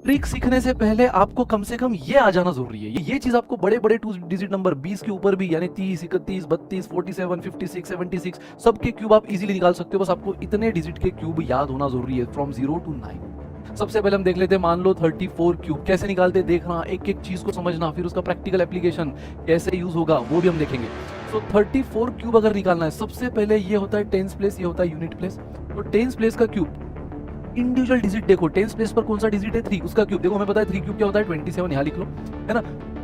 Trick सीखने से पहले आपको कम से कम ये आ जाना जरूरी है। ये चीज आपको बड़े बड़े 2 डिजिट नंबर 20 के ऊपर भी, यानी 30, 31, 32, 47, 56, 76 सबके क्यूब आप इजीली निकाल सकते हो। बस आपको इतने डिजिट के क्यूब याद होना जरूरी है, फ्रॉम 0 to 9। सबसे पहले हम देख लेते हैं, मान लो 34 क्यूब कैसे निकालते, देखना, एक एक चीज को समझना, फिर उसका प्रैक्टिकल एप्लीकेशन कैसे यूज होगा वो भी हम देखेंगे। तो 34 क्यूब अगर निकालना है, सबसे पहले ये होता है टेंस प्लेस, ये होता है यूनिट प्लेस। तो टेंस प्लेस का क्यूब इंडिविजुअल डिजिट देखो, टेंस प्लेस पर कौन सा डिजिट है 3, उसका क्यूब देखो, हमें पता है 3 क्यूब क्या होता है 27, यहाँ लिख लो, है ना।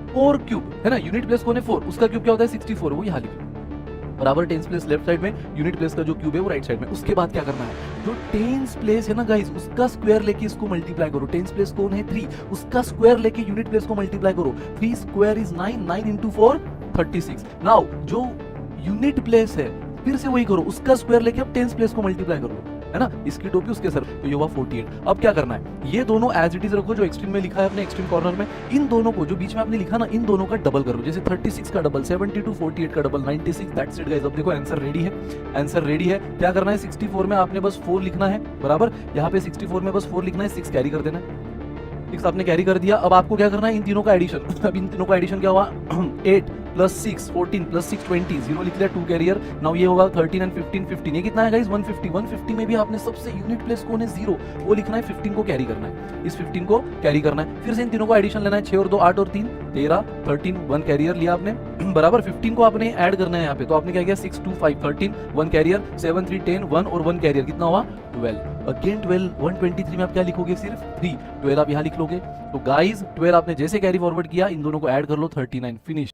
4 क्यूब है ना, यूनिट प्लेस कौन है 4, उसका क्यूब क्या होता है 64, वो यहाँ लिख लो बराबर। टेंस प्लेस लेफ्ट साइड में, यूनिट प्लेस का जो क्यूब है वो राइट साइड में। उसके बाद क्या करना है, जो टेंस प्लेस है ना गाइस, उसका स्क्वायर लेके इसको मल्टीप्लाई करो। टेंस प्लेस कौन है 3, उसका स्क्वायर लेके यूनिट प्लेस को मल्टीप्लाई करो। 3 स्क्वायर इज 9, 9 into 4 36। नाउ जो यूनिट प्लेस है फिर से वही करो, उसका स्क्वायर लेके अब टेंस प्लेस को मल्टीप्लाई करो, है ना, इसकी टोपी उसके सर, तो ये हुआ 48। अब क्या करना है, ये दोनों एज इट इज रखो, जो एक्सट्रीम में लिखा है अपने एक्सट्रीम कॉर्नर में, इन दोनों को जो बीच में आपने लिखा ना, इन दोनों का डबल करो। जैसे 36 का डबल 72, 48 का डबल 96, दैट्स इट गाइस। अब देखो आंसर रेडी है, आंसर रेडी है। क्या करना है, 64 में आपने बस 4 लिखना है बराबर, यहाँ पे 64 में बस 4 लिखना है, 6 कैरी कर देना है। 6 आपने कैरी कर दिया। अब आपको क्या करना है, इन तीनों का एडिशन। अब इन तीनों का एडिशन क्या हुआ 8 + 6 14 + 6 20, 0 लिख लिया, 2 कैरियर। नाउ ये होगा 13 and 15 15, ये कितना है गाइस 150। 150 में भी आपने सबसे यूनिट प्लेस कौन है 0, वो लिखना है, 15 को कैरी करना है, इस 15 को कैरी करना है। फिर से इन तीनों को एडिशन लेना है, 6 और 2 8 और 3 13, 13 1 कैरियर लिया आपने बराबर। 15 को आपने ऐड करना है यहाँ पे, तो आपने क्या किया 6 2 5 13 1 कैरियर, 7 3 10 1 और 1 कैरियर, कितना हुआ 12। अगेन 12, 123 में आप क्या लिखोगे, सिर्फ 3, 12 आप यहाँ लिख लोगे। तो गाइज 12 आपने जैसे कैरी फॉरवर्ड किया, इन दोनों को ऐड कर लो, 39, फिनिश।